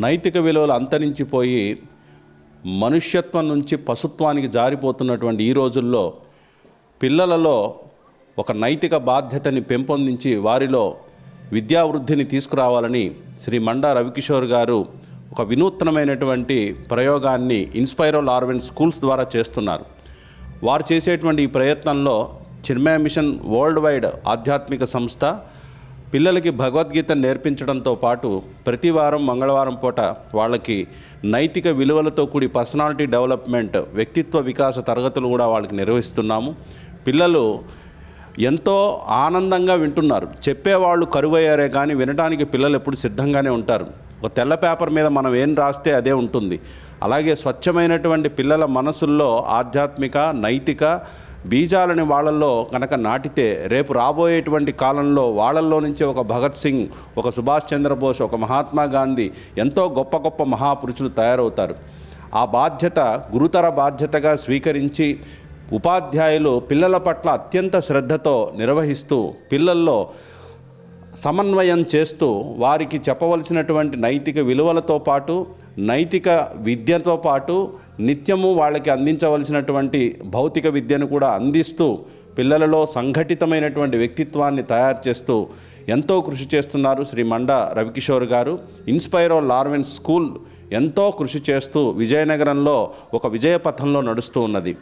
నైతిక విలువలు అంతరించిపోయి మనుష్యత్వం నుంచి పశుత్వానికి జారిపోతున్నటువంటి ఈ రోజుల్లో పిల్లలలో ఒక నైతిక బాధ్యతని పెంపొందించి వారిలో విద్యావృద్ధిని తీసుకురావాలని శ్రీ మండా రవికిషోర్ గారు ఒక వినూత్నమైనటువంటి ప్రయోగాన్ని ఇన్స్పైరో లార్వెన్ స్కూల్స్ ద్వారా చేస్తున్నారు. వారు చేసేటువంటి ఈ ప్రయత్నంలో చిన్మయ మిషన్ వరల్డ్ వైడ్ ఆధ్యాత్మిక సంస్థ పిల్లలకి భగవద్గీత నేర్పించడంతో పాటు ప్రతి వారం మంగళవారం పూట వాళ్ళకి నైతిక విలువలతో కూడి పర్సనాలిటీ డెవలప్మెంట్ వ్యక్తిత్వ వికాస తరగతులు కూడా వాళ్ళకి నిర్వహిస్తున్నాము. పిల్లలు ఎంతో ఆనందంగా వింటున్నారు. చెప్పేవాళ్ళు కరువయ్యారే కానీ వినడానికి పిల్లలు ఎప్పుడు సిద్ధంగానే ఉంటారు. ఒక తెల్ల పేపర్ మీద మనం ఏం రాస్తే అదే ఉంటుంది. అలాగే స్వచ్ఛమైనటువంటి పిల్లల మనసుల్లో ఆధ్యాత్మిక నైతిక బీజాలని వాళ్ళల్లో కనుక నాటితే రేపు రాబోయేటువంటి కాలంలో వాళ్ళల్లో నుంచే ఒక భగత్ సింగ్, ఒక సుభాష్ చంద్రబోస్, ఒక మహాత్మా గాంధీ ఎంతో గొప్ప గొప్ప మహాపురుషులు తయారవుతారు. ఆ బాధ్యత గురుతర బాధ్యతగా స్వీకరించి ఉపాధ్యాయులు పిల్లల పట్ల అత్యంత శ్రద్ధతో నిర్వహిస్తూ పిల్లల్లో సమన్వయం చేస్తూ వారికి చెప్పవలసినటువంటి నైతిక విలువలతో పాటు నైతిక విద్యతో పాటు నిత్యము వాళ్ళకి అందించవలసినటువంటి భౌతిక విద్యను కూడా అందిస్తూ పిల్లలలో సంఘటితమైనటువంటి వ్యక్తిత్వాన్ని తయారు చేస్తూ ఎంతో కృషి చేస్తున్నారు శ్రీ మండా రవికిషోర్ గారు. ఇన్స్పైరో లార్వెన్ స్కూల్ ఎంతో కృషి చేస్తూ విజయనగరంలో ఒక విజయపథంలో నడుస్తూ ఉన్నది.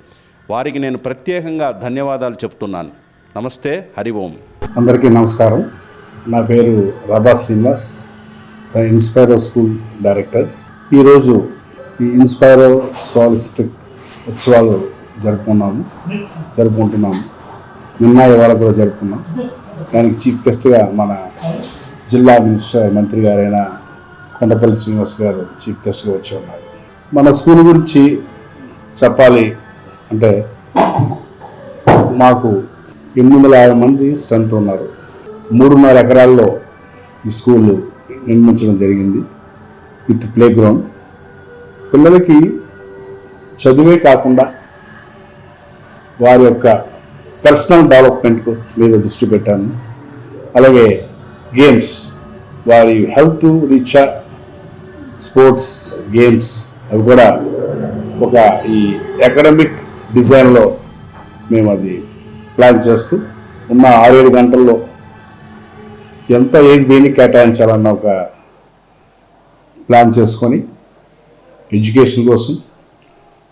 వారికి నేను ప్రత్యేకంగా ధన్యవాదాలు చెప్తున్నాను. నమస్తే, హరి ఓం. అందరికీ నమస్కారం. నా పేరు రాబా శ్రీనివాస్, ద ఇన్స్పైరో స్కూల్ డైరెక్టర్. ఈరోజు ఈ ఇన్స్పైరో సోలిస్టిక్ ఉత్సవాలు జరుపుకుంటున్నాము. నిన్న ఇవాళ కూడా జరుపుకున్నాం. దానికి చీఫ్ గెస్ట్గా మన జిల్లా మంత్రి గారైన కొండపల్లి శ్రీనివాస్ గారు చీఫ్ గెస్ట్గా వచ్చి ఉన్నారు. మన స్కూల్ గురించి చెప్పాలి అంటే మాకు 850 మంది స్ట్రెంత్ ఉన్నారు. 3.5 ఎకరాల్లో ఈ స్కూల్ నిర్మించడం జరిగింది విత్ ప్లే గ్రౌండ్. పిల్లలకి చదువే కాకుండా వారి యొక్క పర్సనల్ డెవలప్మెంట్ మీద దృష్టి పెట్టాను. అలాగే గేమ్స్, వారి హెల్త్ రీత్యా స్పోర్ట్స్ గేమ్స్ అవి కూడా ఒక ఈ అకాడమిక్ డిజైన్లో మేము అది ప్లాన్ చేస్తూ ఉన్న 6-7 గంటల్లో ఎంత దేనికి కేటాయించాలన్న ఒక ప్లాన్ చేసుకొని ఎడ్యుకేషన్ కోసం,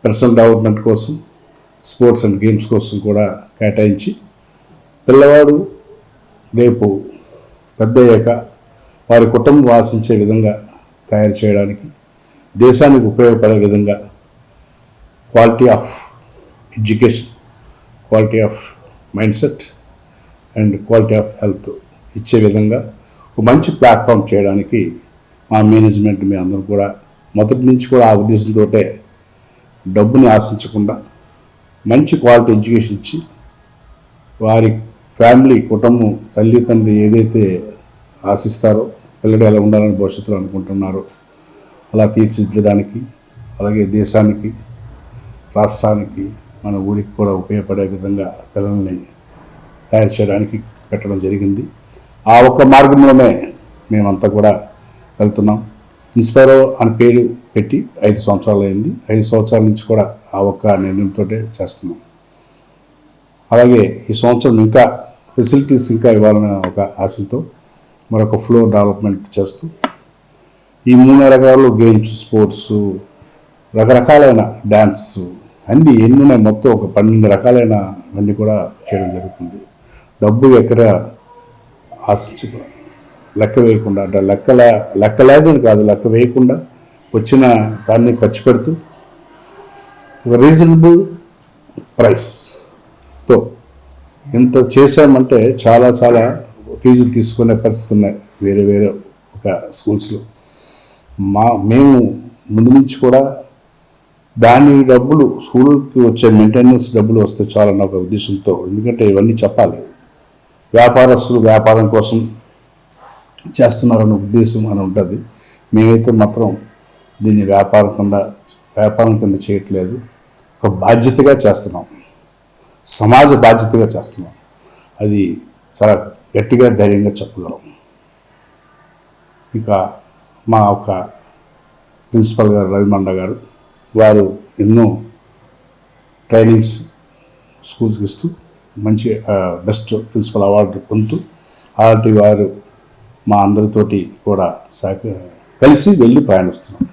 పర్సనల్ డెవలప్మెంట్ కోసం, స్పోర్ట్స్ అండ్ గేమ్స్ కోసం కూడా కేటాయించి పిల్లవాడు రేపు పెద్దయ్యాక వారి కుటుంబం ఆశించే విధంగా తయారు చేయడానికి, దేశానికి ఉపయోగపడే విధంగా quality of education, quality of mind set and quality of health ఇచ్చే విధంగా ఒక మంచి ప్లాట్ఫామ్ చేయడానికి మా మేనేజ్మెంట్ మీ అందరూ కూడా మొదటి నుంచి కూడా ఆ ఉద్దేశంతో డబ్బుని ఆశించకుండా మంచి క్వాలిటీ ఎడ్యుకేషన్ ఇచ్చి వారి ఫ్యామిలీ, కుటుంబం, తల్లి తండ్రి ఏదైతే ఆశిస్తారో పిల్లలు ఎలా ఉండాలని భవిష్యత్తులో అనుకుంటున్నారో అలా తీర్చిదిద్దడానికి, అలాగే దేశానికి, రాష్ట్రానికి, మన ఊరికి కూడా ఉపయోగపడే విధంగా పిల్లల్ని తయారు చేయడానికి పెట్టడం జరిగింది. ఆ ఒక్క మార్గంలోనే మేమంతా కూడా వెళ్తున్నాం. ఇన్స్పైరో అని పేరు పెట్టి 5 సంవత్సరాలు అయింది. 5 సంవత్సరాల నుంచి కూడా ఆ ఒక్క నిర్ణయంతో చేస్తున్నాం. అలాగే ఈ సంవత్సరం ఇంకా ఫెసిలిటీస్ ఇంకా ఇవ్వాలనే ఒక ఆశతో మరొక ఫ్లోర్ డెవలప్మెంట్ చేస్తూ ఈ 3 రకాల గేమ్స్, స్పోర్ట్స్, రకరకాలైన డ్యాన్స్ అన్నీ ఎన్ని ఉన్నాయి, మొత్తం ఒక 12 రకాలైన అన్నీ కూడా చేయడం జరుగుతుంది. డబ్బు ఎక్కడ ఆశించి లెక్క వేయకుండా, అంటే లెక్క లేదని కాదు, లెక్క వేయకుండా వచ్చిన దాన్ని ఖర్చు పెడుతూ ఒక రీజనబుల్ ప్రైస్తో ఎంత చేశామంటే చాలా చాలా ఫీజులు తీసుకునే పరిస్థితి ఉన్నాయి వేరే వేరే ఒక స్కూల్స్లో. మేము ముందు నుంచి కూడా దాని డబ్బులు స్కూల్కి వచ్చే మెయింటెనెన్స్ డబ్బులు వస్తే చాలన్న ఒక ఉద్దేశంతో, ఎందుకంటే ఇవన్నీ చెప్పాలి, వ్యాపారస్తులు వ్యాపారం కోసం చేస్తున్నారన్న ఉద్దేశం అని ఉంటుంది. మేమైతే మాత్రం దీన్ని వ్యాపారం కింద చేయట్లేదు, ఒక బాధ్యతగా చేస్తున్నాం, సమాజ బాధ్యతగా చేస్తున్నాం. అది చాలా గట్టిగా ధైర్యంగా చెప్పగలం. ఇక మా ఒక ప్రిన్సిపల్ గారు రవిమండ గారు, వారు ఎన్నో ట్రైనింగ్స్ స్కూల్స్కి ఇస్తూ మంచి బెస్ట్ ప్రిన్సిపల్ అవార్డు పొందుతూ అలాంటి వారు మా అందరితోటి కూడా కలిసి వెళ్ళి ప్రయాణిస్తున్నాం.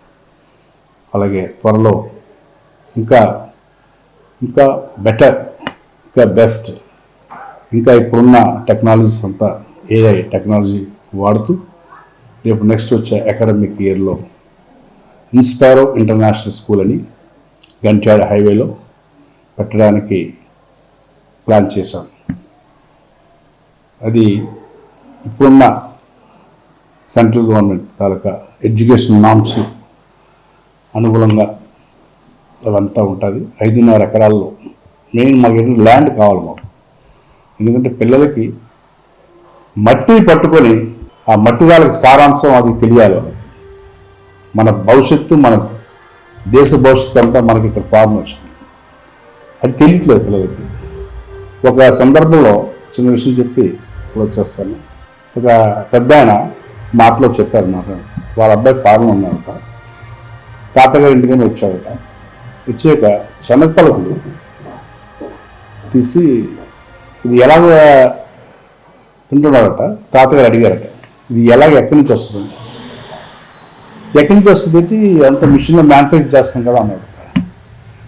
అలాగే త్వరలో ఇంకా ఇంకా బెటర్, ఇంకా బెస్ట్, ఇంకా ఇప్పుడున్న టెక్నాలజీస్ అంతా ఏఐ టెక్నాలజీ వాడుతూ రేపు నెక్స్ట్ వచ్చే అకాడమిక్ ఇయర్లో ఇన్స్పైరో ఇంటర్నేషనల్ స్కూల్ అని గంట్యాడ హైవేలో పెట్టడానికి ప్లాన్ చేశాం. అది ఇప్పుడున్న సెంట్రల్ గవర్నమెంట్ తాలూకా ఎడ్యుకేషన్ నామ్స్ అనుగుణంగా అదంతా ఉంటుంది. 5.5 ఎకరాల్లో మెయిన్ మాకు ల్యాండ్ కావాలి మాకు. ఎందుకంటే పిల్లలకి మట్టిని పట్టుకొని ఆ మట్టి వాళ్ళకి సారాంశం అది తెలియాలి. వాళ్ళకి మన భవిష్యత్తు, మన దేశ భవిష్యత్తు అంతా మనకి ఇక్కడ ఫార్మేషన్ అది తెలియట్లేదు పిల్లలకి. ఒక సందర్భంలో చిన్న విషయం చెప్పి వచ్చేస్తాను. ఒక పెద్ద ఆయన మాటలో చెప్పారు మాట, వాళ్ళ అబ్బాయి ఫారెన్ ఉన్నాడట, తాతగారి ఇంటికని వచ్చాడట. వచ్చాక శనగపలుకులు తీసి ఇది ఎలాగ తింటున్నాడట. తాతగారు అడిగారట, ఇది ఎలాగ ఎక్కడి నుంచి వస్తుంది, ఎక్కడి నుంచి వస్తుంది ఏంటి, అంత మిషన్లో మ్యానుఫ్యాక్చర్ చేస్తాం కదా అన్నాడట.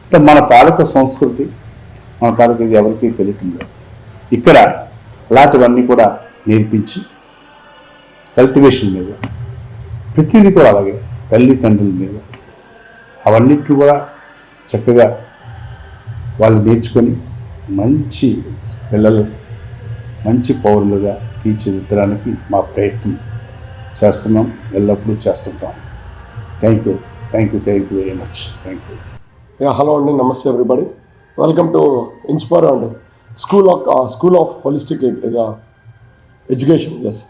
అంటే మన తాలూకా సంస్కృతి, మన తాలూకా ఇది ఎవరికి తెలియటం లేదు. ఇక్కడ అలాంటివన్నీ కూడా నేర్పించి కల్టివేషన్ మీద ప్రతిదీ కూడా అలాగే తల్లి తండ్రుల మీద అవన్నిటిని కూడా చక్కగా వాళ్ళు నేర్చుకొని మంచి పిల్లలు మంచి పౌరులుగా తీర్చిదిద్దడానికి మా ప్రయత్నం చేస్తున్నాం, ఎల్లప్పుడూ చేస్తుంటాం. Thank you very much. Thank you. Hello అండి, namaste everybody. Welcome to Inspire అండి, school of holistic education. Yes,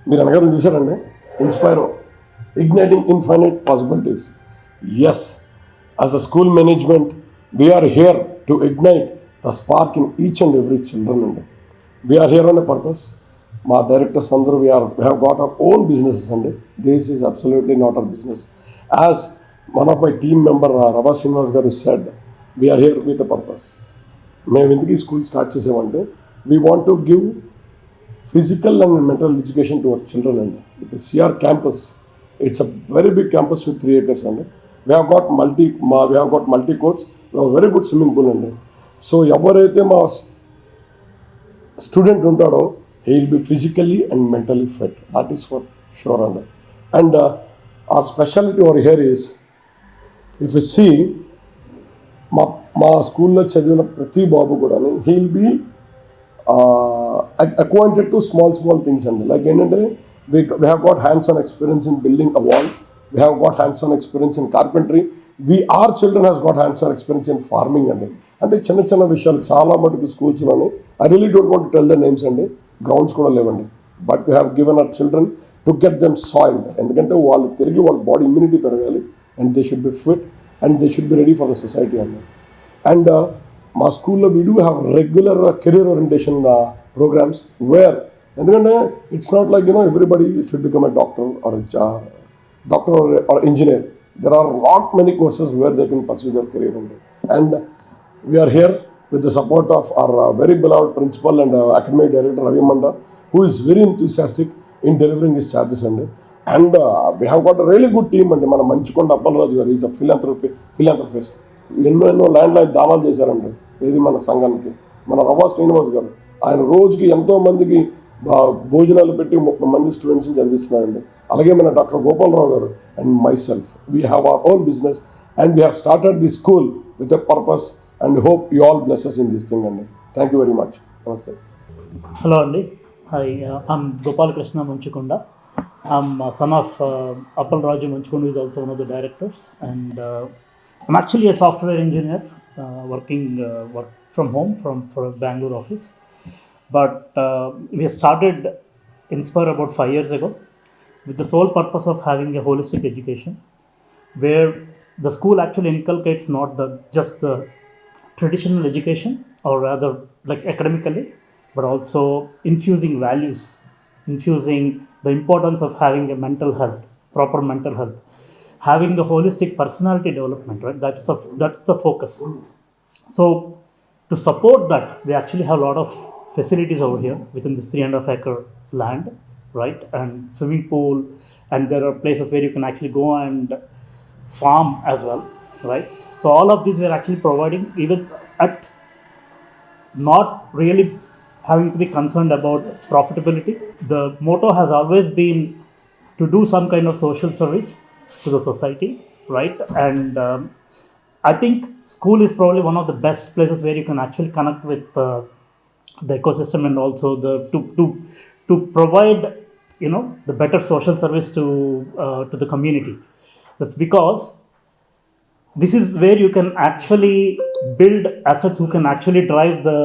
మీరు అనగా చూసారండి, Inspire igniting infinite possibilities. Yes, as a school management, we are here to ignite the spark in each and every children. And we are here on a purpose. My directors Sandra, we have got our own businesses, and this is absolutely not our business. As one of my team member Rabha Srinivas garu said, we are here with a purpose. మేము ఎందుకు ఈ school start చేసామంటే, we want to give physical and mental education to our children. And the CR campus, it's a very big campus with 3 acres. And we have got multi courts, we have a very good swimming pool. And so ఎవరైతే మా student ఉంటాడో, he will be physically and mentally fit, that is for sure. And our specialty over here is, if you see మా స్కూల్లో చదివిన ప్రతి బాబు కూడా he will be acquainted to small things. And like ఏంటంటే, we have got hands-on experience in building a wall, we have got hands-on experience in carpentry, our children has got hands-on experience in farming. అంటే చిన్న విషయాలు చాలా మటుకు స్కూల్స్లోని, I really don't want to tell the names అండి, grounds కూడా లేవండి, but we have given our children to get them soiled. ఎందుకంటే వాళ్ళు తిరిగి వాళ్ళ బాడీ ఇమ్యూనిటీ పెరగాలి, and they should be fit and they should be ready for the society. And మా స్కూల్లో we do have regular career orientation programs where, ఎందుకంటే it's not like everybody should become a doctor or engineer. There are lot many courses where they can pursue their career. And we are here with the support of our very beloved principal and academic director Ravi Manda, who is very enthusiastic in delivering his charges. And we have got a really good team. And మన మంచికొండ అప్పలరాజు గారు is a philanthropist. ఎన్నో land line దానాలు చేశారండి ఏది మన సంఘానికి. మన రవా శ్రీనివాస్ గారు, ఆయన రోజుకి ఎంతో మందికి భోజనాలు పెట్టి 30 మంది స్టూడెంట్స్ని చదివిస్తున్నారండి. అలాగే మన doctor Gopalarao garu and myself, we have our own business and we have started the school with a purpose and hope you all blesses in this thing అండి. Thank you very much. నమస్తే. Hello Andy. Hi, I'm Gopal Krishna Manchukonda. I'm son of Appal Raju Manchukonda, who is also one of the directors, and I'm actually a software engineer working from home from Bangalore office. But we started Inspire about 5 years ago with the sole purpose of having a holistic education, where the school actually inculcates not just the traditional education, or rather like academically, but also infusing values, infusing the importance of having a mental health, proper mental health. having the holistic personality development, right? That's the focus. So to support that, they actually have a lot of facilities over here within this 3.5 acre land, right? And swimming pool, and there are places where you can actually go and farm as well, right? So all of these we are actually providing, even at not really having to be concerned about profitability. The motto has always been to do some kind of social service to the society, right? And I think school is probably one of the best places where you can actually connect with the ecosystem, and also to provide, you know, the better social service to the community. That's because this is where you can actually build assets who can actually drive the,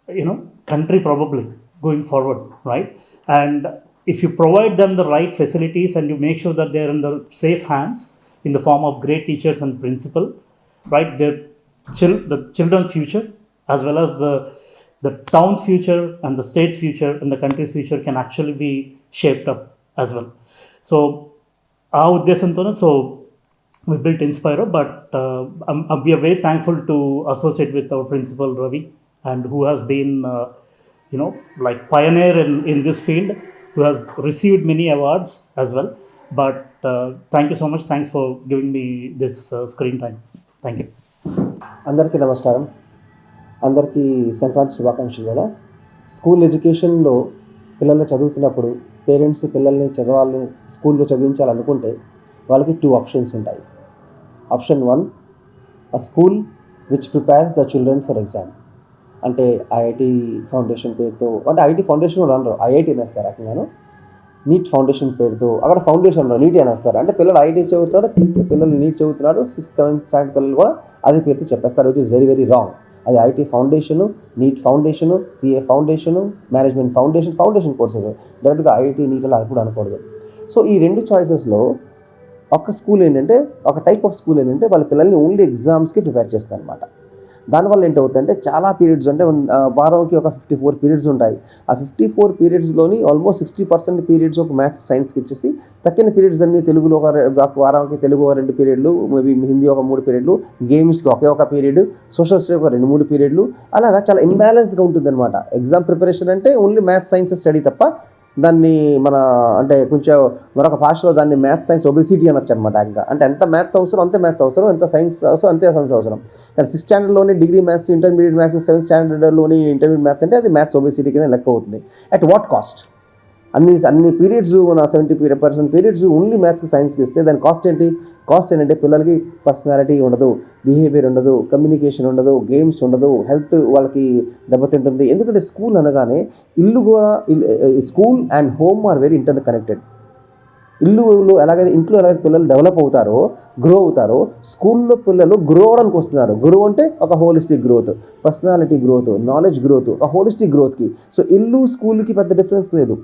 you know, country probably going forward, right? And if you provide them the right facilities and you make sure that they're in the safe hands in the form of great teachers and principal, right, the children's future as well as the town's future and the state's future and the country's future can actually be shaped up as well. So our uddeshamtone, so we built Inspiro, but we are very thankful to associate with our principal Ravi, and who has been you know, like pioneer in this field, who has received many awards as well. But thank you so much. Thanks for giving me this screen time. Thank you. అందరికీ నమస్కారం. అందరికీ సంక్రాంతి శుభాకాంక్షలు. కూడా school ఎడ్యుకేషన్లో పిల్లలు చదువుతున్నప్పుడు parents పిల్లల్ని స్కూల్లో చదివించాలనుకుంటే వాళ్ళకి 2 ఆప్షన్స్ ఉంటాయి. Option 1, a school which prepares the children for exam. అంటే ఐఐటి ఫౌండేషన్ పేరుతో, అంటే ఐఐటి ఫౌండేషన్ అనరు, ఐఐటి అనేస్తారు రకంగాను. నీట్ ఫౌండేషన్ పేరుతో అక్కడ ఫౌండేషన్లో నీట్ అనేస్తారు. అంటే పిల్లలు ఐఐటి చదువుతున్నాడు, పిల్లలు నీట్ చదువుతున్నాడు, 6th 7th స్టాండర్డ్ పిల్లలు కూడా అదే పేరుతో చెప్పేస్తారు, which is very very wrong. అది IIT foundation, NEET foundation, CA foundation, management foundation courses. డైరెక్ట్గా ఐఐటి నీట్ అలా కూడా అనకూడదు. సో ఈ 2 చాయిసెస్లో ఒక స్కూల్ ఏంటంటే, ఒక టైప్ ఆఫ్ స్కూల్ ఏంటంటే వాళ్ళ పిల్లల్ని ఓన్లీ ఎగ్జామ్స్కి ప్రిపేర్ చేస్తారు అనమాట. దానివల్ల ఏంటవుతుందంటే చాలా పీరియడ్స్, అంటే వారంకి ఒక 54 పీరియడ్స్ ఉంటాయి. ఆ 54 పీరియడ్స్లోని ఆల్మోస్ట్ 60% పీరియడ్స్ ఒక మ్యాథ్స్ సైన్స్కి ఇచ్చేసి తక్కిన పీరియడ్స్ అన్ని తెలుగులో ఒక వారానికి తెలుగు ఒక 2 పీరియడ్లు, మేబీ హిందీ ఒక 3 పీరియడ్లు, గేమ్స్కి ఒక పీరియడ్, సోషల్ స్టడీ ఒక 2-3 పీరియడ్లు, అలాగా చాలా ఇంబ్యాలెన్స్గా ఉంటుంది అనమాట. ఎగ్జామ్ ప్రిపరేషన్ అంటే ఓన్లీ మ్యాథ్స్ సైన్స్ స్టడీ తప్ప దాన్ని మన అంటే కొంచెం మరొక భాషలో దాన్ని మ్యాథ్స్ సైన్స్ ఒబెసిటీ అనొచ్చు అనమాట. ఇంకా అంటే ఎంత మ్యాథ్స్ అవసరం అంతే మ్యాథ్స్ అవసరం, ఎంత సైన్స్ అవసరం అంతే సైన్స్ అవసరం. కానీ 6th స్టాండర్డ్లోని degree maths, intermediate maths, 7th స్టాండర్డ్లోని ఇంటర్మీడియట్ మ్యాథ్స్ అంటే అది మ్యాథ్స్ ఒబెసిటీ కింద లెక్క అవుతుంది. At what cost? అన్ని పీరియడ్స్, మన 70% పీరియడ్స్ ఓన్లీ మ్యాథ్స్కి సైన్స్కి ఇస్తే దాని కాస్ట్ ఏంటంటే పిల్లలకి పర్సనాలిటీ ఉండదు, బిహేవియర్ ఉండదు, కమ్యూనికేషన్ ఉండదు, గేమ్స్ ఉండదు, హెల్త్ వాళ్ళకి దెబ్బతింటుంది. ఎందుకంటే స్కూల్ అనగానే school and home or very inter connected. ఇంట్లో ఎలాగైతే పిల్లలు డెవలప్ అవుతారో, గ్రో అవుతారో, స్కూల్లో పిల్లలు గ్రో అవడానికి వస్తున్నారు. గ్రో అంటే ఒక holistic growth, personality growth, knowledge growth, ఒక హోలిస్టిక్ గ్రోత్కి. సో ఇల్లు స్కూల్కి పెద్ద డిఫరెన్స్ లేదు.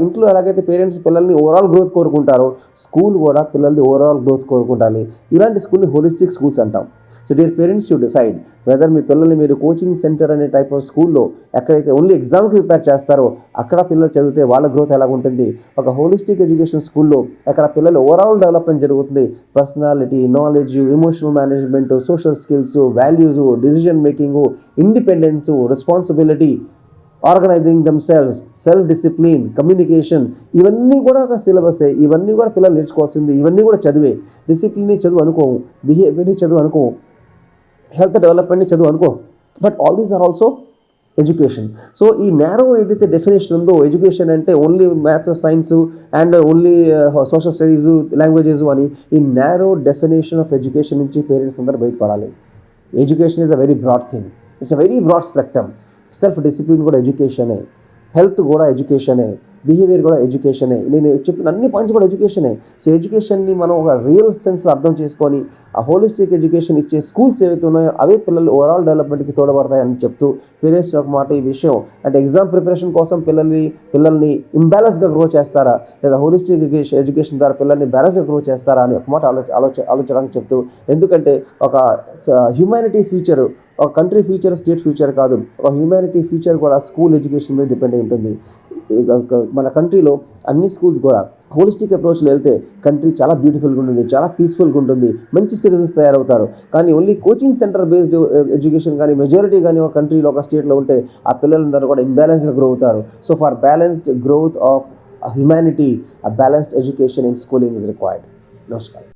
ఇంట్లో ఎలాగైతే పేరెంట్స్ పిల్లల్ని ఓవరాల్ గ్రోత్ కోరుకుంటారో, స్కూల్ కూడా పిల్లల్ని ఓవరాల్ గ్రోత్ కోరుకుంటాలి. ఇలాంటి స్కూల్ని హోలిస్టిక్ స్కూల్స్ అంటాం. So dear parents you decide whether మీ పిల్లల్ని మీరు కోచింగ్ సెంటర్ అనే టైప్ ఆఫ్ స్కూల్లో ఎక్కడైతే ఓన్లీ ఎగ్జామ్కి ప్రిపేర్ చేస్తారో అక్కడ పిల్లలు చదివితే వాళ్ళ గ్రోత్ ఎలా ఉంటుంది, ఒక హోలిస్టిక్ ఎడ్యుకేషన్ స్కూల్లో అక్కడ పిల్లలు ఓవరాల్ డెవలప్మెంట్ జరుగుతుంది. Personality, knowledge, emotional management, social skills, values, decision making, independence, responsibility, organizing themselves, self discipline, communication, ఇవన్నీ కూడా ఒక సిలబసే. ఇవన్నీ కూడా పిల్లలు నేర్చుకోవాల్సింది. ఇవన్నీ కూడా చదివే. డిసిప్లిన్ని చదువు అనుకోము, బిహేవియర్ని చదువు అనుకోము, హెల్త్ డెవలప్మెంట్ని చదువు అనుకో. But all these are also education. So ఈ నేరో ఏదైతే డెఫినేషన్ ఉందో, ఎడ్యుకేషన్ అంటే only maths, science and only social studies, languages అని, ఈ నేరో డెఫినేషన్ ఆఫ్ ఎడ్యుకేషన్ నుంచి పేరెంట్స్ అందరూ బయటపడాలి. Education is a very broad thing, it's a very broad spectrum. Self discipline కూడా ఎడ్యుకేషనే, హెల్త్ కూడా ఎడ్యుకేషనే, బిహేవియర్ కూడా ఎడ్యుకేషనే. నేను చెప్పిన అన్ని పాయింట్స్ కూడా ఎడ్యుకేషనే. సో ఎడ్యుకేషన్ని మనం ఒక రియల్ సెన్స్లో అర్థం చేసుకొని ఆ హోలిస్టిక్ ఎడ్యుకేషన్ ఇచ్చే స్కూల్స్ ఏవైతే ఉన్నాయో అవే పిల్లలు ఓవరాల్ డెవలప్మెంట్కి తోడబడతాయి అని చెప్తూ, పేరెంట్స్ ఒక మాట ఈ విషయం అంటే ఎగ్జామ్ ప్రిపరేషన్ కోసం పిల్లల్ని ఇంబ్యాలెన్స్గా గ్రో చేస్తారా, లేదా హోలిస్టిక్ ఎడ్యుకేషన్ ద్వారా పిల్లల్ని బ్యాలెన్స్గా గ్రో చేస్తారా అని ఒక మాట ఆలోచించడానికి చెప్తూ, ఎందుకంటే ఒక హ్యూమానిటీ ఫ్యూచర్, ఒక కంట్రీ ఫ్యూచర్ స్టేట్ ఫ్యూచర్ కాదు, ఒక హ్యూమానిటీ ఫ్యూచర్ కూడా స్కూల్ ఎడ్యుకేషన్ మీద డిపెండ్ అయి ఉంటుంది. మన కంట్రీలో అన్ని స్కూల్స్ కూడా హోలిస్టిక్ అప్రోచ్లో వెళ్తే కంట్రీ చాలా బ్యూటిఫుల్గా ఉంటుంది, చాలా పీస్ఫుల్గా ఉంటుంది, మంచి సిటిజన్స్ తయారవుతారు. కానీ only coaching centre based education కానీ మెజారిటీ కానీ ఒక కంట్రీలో ఒక స్టేట్లో ఉంటే ఆ పిల్లలందరూ కూడా ఇంబ్యాలెన్స్గా గ్రో అవుతారు. So for balanced growth of humanity, a balanced education in schooling is required. Namaskar.